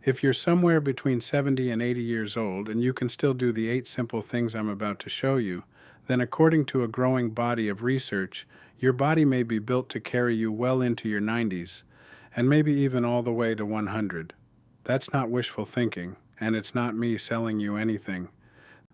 If you're somewhere between 70 and 80 years old and you can still do the 8 simple things I'm about to show you, then according to a growing body of research, your body may be built to carry you well into your 90s, and maybe even all the way to 100. That's not wishful thinking, and it's not me selling you anything.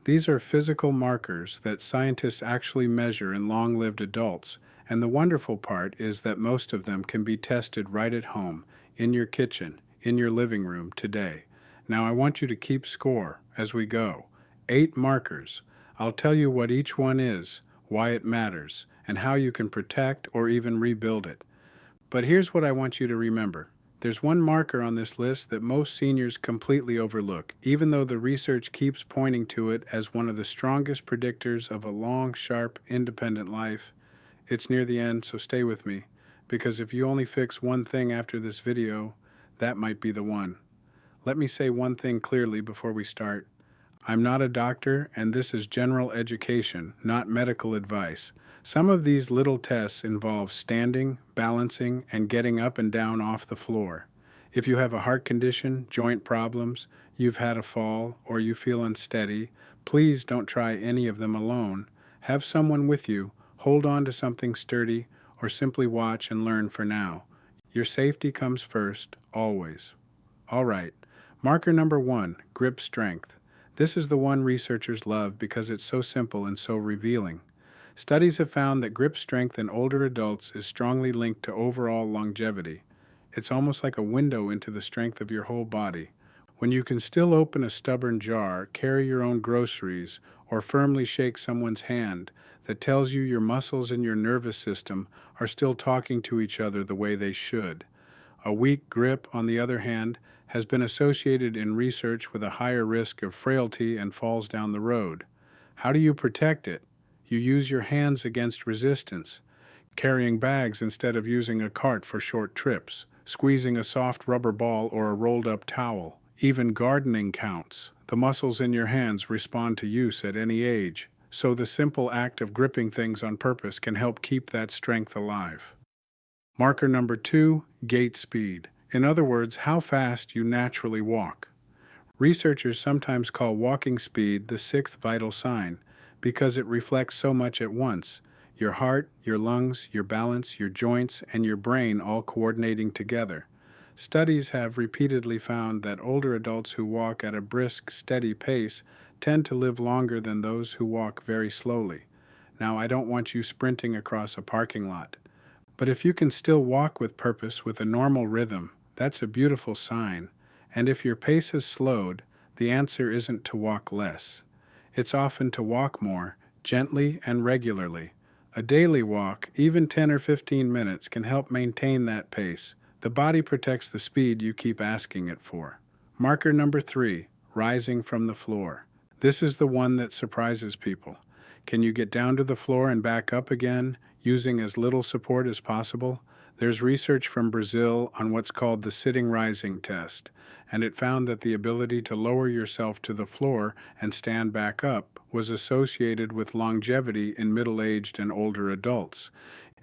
These are physical markers that scientists actually measure in long-lived adults, and the wonderful part is that most of them can be tested right at home, in your kitchen, in your living room today. Now I want you to keep score as we go. 8 markers. I'll tell you what each one is, why it matters, and how you can protect or even rebuild it. But here's what I want you to remember. There's one marker on this list that most seniors completely overlook, even though the research keeps pointing to it as one of the strongest predictors of a long, sharp, independent life. It's near the end, so stay with me, because if you only fix one thing after this video, that might be the one. Let me say one thing clearly before we start. I'm not a doctor, and this is general education, not medical advice. Some of these little tests involve standing, balancing, and getting up and down off the floor. If you have a heart condition, joint problems, you've had a fall, or you feel unsteady, please don't try any of them alone. Have someone with you, hold on to something sturdy, or simply watch and learn for now. Your safety comes first, always. All right, marker number 1, grip strength. This is the one researchers love because it's so simple and so revealing. Studies have found that grip strength in older adults is strongly linked to overall longevity. It's almost like a window into the strength of your whole body. When you can still open a stubborn jar, carry your own groceries, or firmly shake someone's hand, that tells you your muscles and your nervous system are still talking to each other the way they should. A weak grip, on the other hand, has been associated in research with a higher risk of frailty and falls down the road. How do you protect it? You use your hands against resistance, carrying bags instead of using a cart for short trips, squeezing a soft rubber ball or a rolled-up towel. Even gardening counts. The muscles in your hands respond to use at any age, so the simple act of gripping things on purpose can help keep that strength alive. Marker number 2, gait speed. In other words, how fast you naturally walk. Researchers sometimes call walking speed the 6th vital sign because it reflects so much at once: your heart, your lungs, your balance, your joints, and your brain all coordinating together. Studies have repeatedly found that older adults who walk at a brisk, steady pace tend to live longer than those who walk very slowly. Now, I don't want you sprinting across a parking lot, but if you can still walk with purpose with a normal rhythm, that's a beautiful sign. And if your pace has slowed, the answer isn't to walk less. It's often to walk more, gently and regularly. A daily walk, even 10 or 15 minutes, can help maintain that pace. The body protects the speed you keep asking it for. Marker number 3, rising from the floor. This is the one that surprises people. Can you get down to the floor and back up again, using as little support as possible? There's research from Brazil on what's called the sitting rising test, and it found that the ability to lower yourself to the floor and stand back up was associated with longevity in middle-aged and older adults.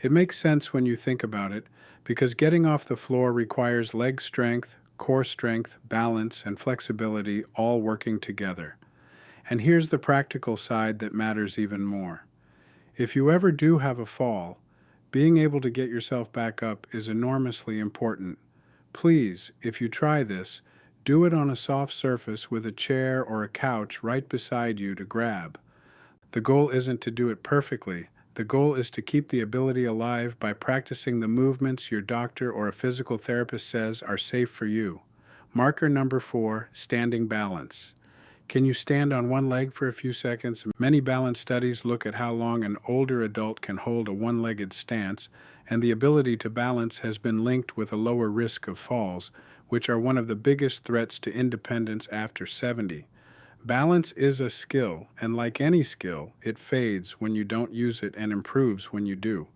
It makes sense when you think about it, because getting off the floor requires leg strength, core strength, balance, and flexibility all working together. And here's the practical side that matters even more. If you ever do have a fall, being able to get yourself back up is enormously important. Please, if you try this, do it on a soft surface with a chair or a couch right beside you to grab. The goal isn't to do it perfectly. The goal is to keep the ability alive by practicing the movements your doctor or a physical therapist says are safe for you. Marker number 4, standing balance. Can you stand on one leg for a few seconds? Many balance studies look at how long an older adult can hold a one-legged stance, and the ability to balance has been linked with a lower risk of falls, which are one of the biggest threats to independence after 70. Balance is a skill, and like any skill, it fades when you don't use it and improves when you do.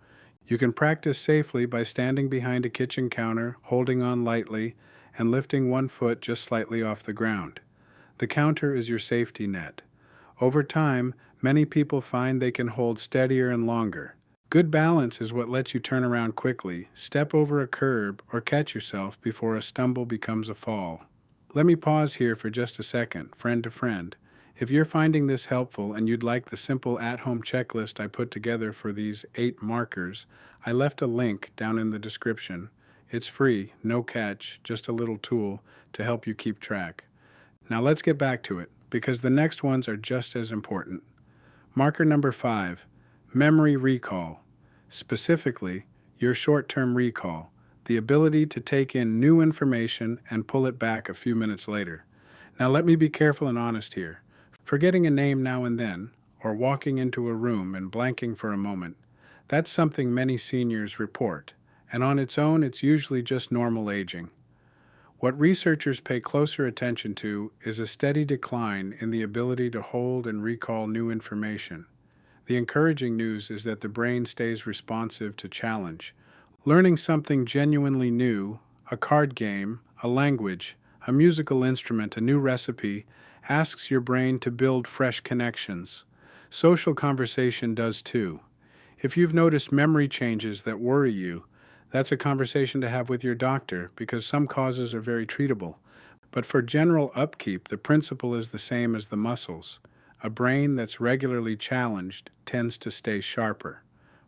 You can practice safely by standing behind a kitchen counter, holding on lightly, and lifting one foot just slightly off the ground. The counter is your safety net. Over time, many people find they can hold steadier and longer. Good balance is what lets you turn around quickly, step over a curb, or catch yourself before a stumble becomes a fall. Let me pause here for just a second, friend to friend. If you're finding this helpful and you'd like the simple at-home checklist I put together for these 8 markers, I left a link down in the description. It's free, no catch, just a little tool to help you keep track. Now let's get back to it, because the next ones are just as important. Marker number 5, memory recall. Specifically, your short-term recall, the ability to take in new information and pull it back a few minutes later. Now let me be careful and honest here. Forgetting a name now and then, or walking into a room and blanking for a moment, that's something many seniors report, and on its own it's usually just normal aging. What researchers pay closer attention to is a steady decline in the ability to hold and recall new information. The encouraging news is that the brain stays responsive to challenge. Learning something genuinely new, a card game, a language, a musical instrument, a new recipe, asks your brain to build fresh connections. Social conversation does too. If you've noticed memory changes that worry you, that's a conversation to have with your doctor, because some causes are very treatable. But for general upkeep, the principle is the same as the muscles. A brain that's regularly challenged tends to stay sharper.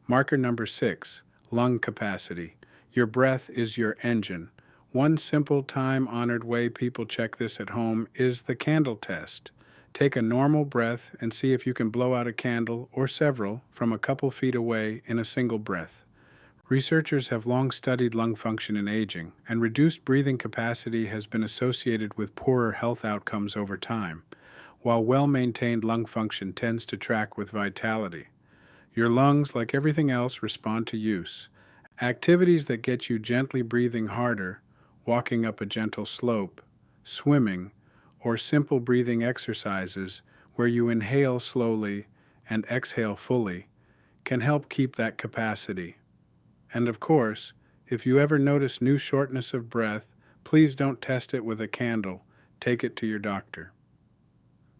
Marker number 6, lung capacity. Your breath is your engine. One simple time-honored way people check this at home is the candle test. Take a normal breath and see if you can blow out a candle or several from a couple feet away in a single breath. Researchers have long studied lung function in aging, and reduced breathing capacity has been associated with poorer health outcomes over time, while well-maintained lung function tends to track with vitality. Your lungs, like everything else, respond to use. Activities that get you gently breathing harder, walking up a gentle slope, swimming, or simple breathing exercises where you inhale slowly and exhale fully, can help keep that capacity. And of course, if you ever notice new shortness of breath, please don't test it with a candle. Take it to your doctor.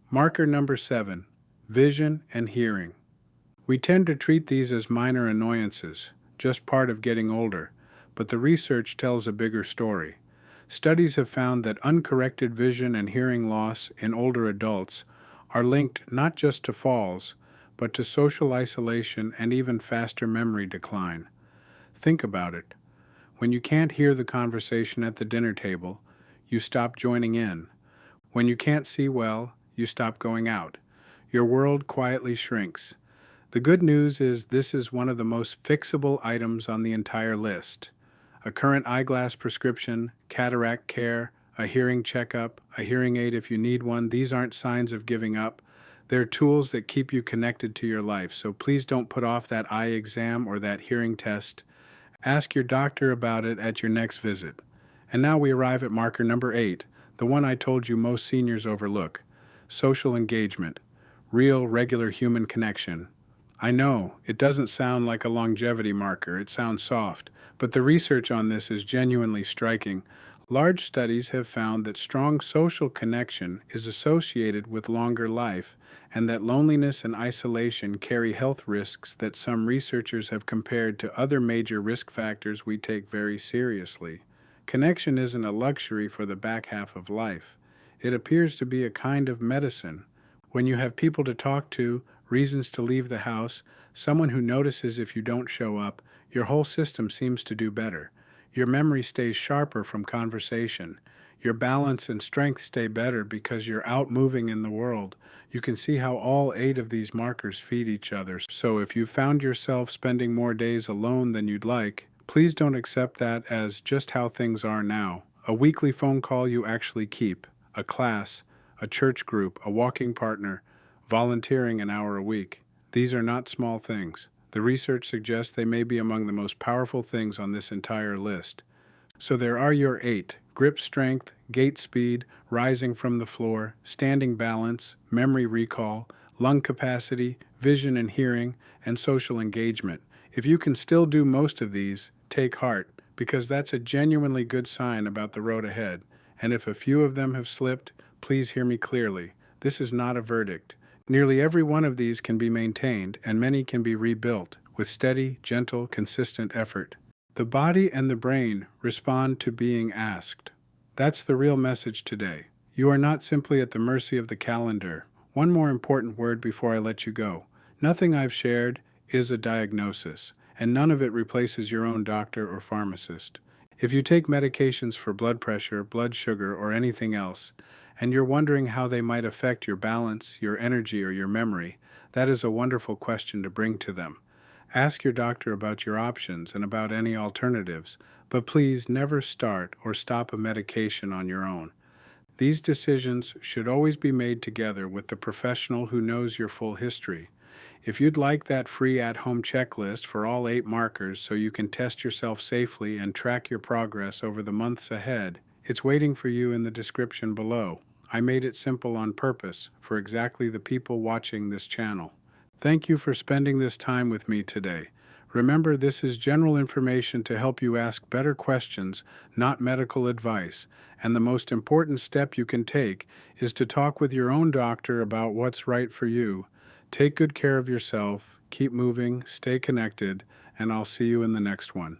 Marker number 7, vision and hearing. We tend to treat these as minor annoyances, just part of getting older, but the research tells a bigger story. Studies have found that uncorrected vision and hearing loss in older adults are linked not just to falls, but to social isolation and even faster memory decline. Think about it. When you can't hear the conversation at the dinner table, you stop joining in. When you can't see well, you stop going out. Your world quietly shrinks. The good news is this is one of the most fixable items on the entire list. A current eyeglass prescription, cataract care, a hearing checkup, a hearing aid if you need one, these aren't signs of giving up. They're tools that keep you connected to your life, so please don't put off that eye exam or that hearing test. Ask your doctor about it at your next visit. And now we arrive at marker number 8, the one I told you most seniors overlook. Social engagement. Real, regular human connection. I know, it doesn't sound like a longevity marker, it sounds soft, but the research on this is genuinely striking. Large studies have found that strong social connection is associated with longer life, and that loneliness and isolation carry health risks that some researchers have compared to other major risk factors we take very seriously. Connection isn't a luxury for the back half of life. It appears to be a kind of medicine. When you have people to talk to, reasons to leave the house, someone who notices if you don't show up, your whole system seems to do better. Your memory stays sharper from conversation. Your balance and strength stay better because you're out moving in the world. You can see how all 8 of these markers feed each other. So if you found yourself spending more days alone than you'd like, please don't accept that as just how things are now. A weekly phone call you actually keep, a class, a church group, a walking partner, volunteering an hour a week. These are not small things. The research suggests they may be among the most powerful things on this entire list. So there are your 8: grip strength, gait speed, rising from the floor, standing balance, memory recall, lung capacity, vision and hearing, and social engagement. If you can still do most of these, take heart, because that's a genuinely good sign about the road ahead. And if a few of them have slipped, please hear me clearly. This is not a verdict. Nearly every one of these can be maintained, and many can be rebuilt with steady, gentle, consistent effort. The body and the brain respond to being asked. That's the real message today. You are not simply at the mercy of the calendar. One more important word before I let you go. Nothing I've shared is a diagnosis, and none of it replaces your own doctor or pharmacist. If you take medications for blood pressure, blood sugar, or anything else, and you're wondering how they might affect your balance, your energy, or your memory, that is a wonderful question to bring to them. Ask your doctor about your options and about any alternatives, but please never start or stop a medication on your own. These decisions should always be made together with the professional who knows your full history. If you'd like that free at-home checklist for all 8 markers so you can test yourself safely and track your progress over the months ahead, it's waiting for you in the description below. I made it simple on purpose for exactly the people watching this channel. Thank you for spending this time with me today. Remember, this is general information to help you ask better questions, not medical advice. And the most important step you can take is to talk with your own doctor about what's right for you. Take good care of yourself, keep moving, stay connected, and I'll see you in the next one.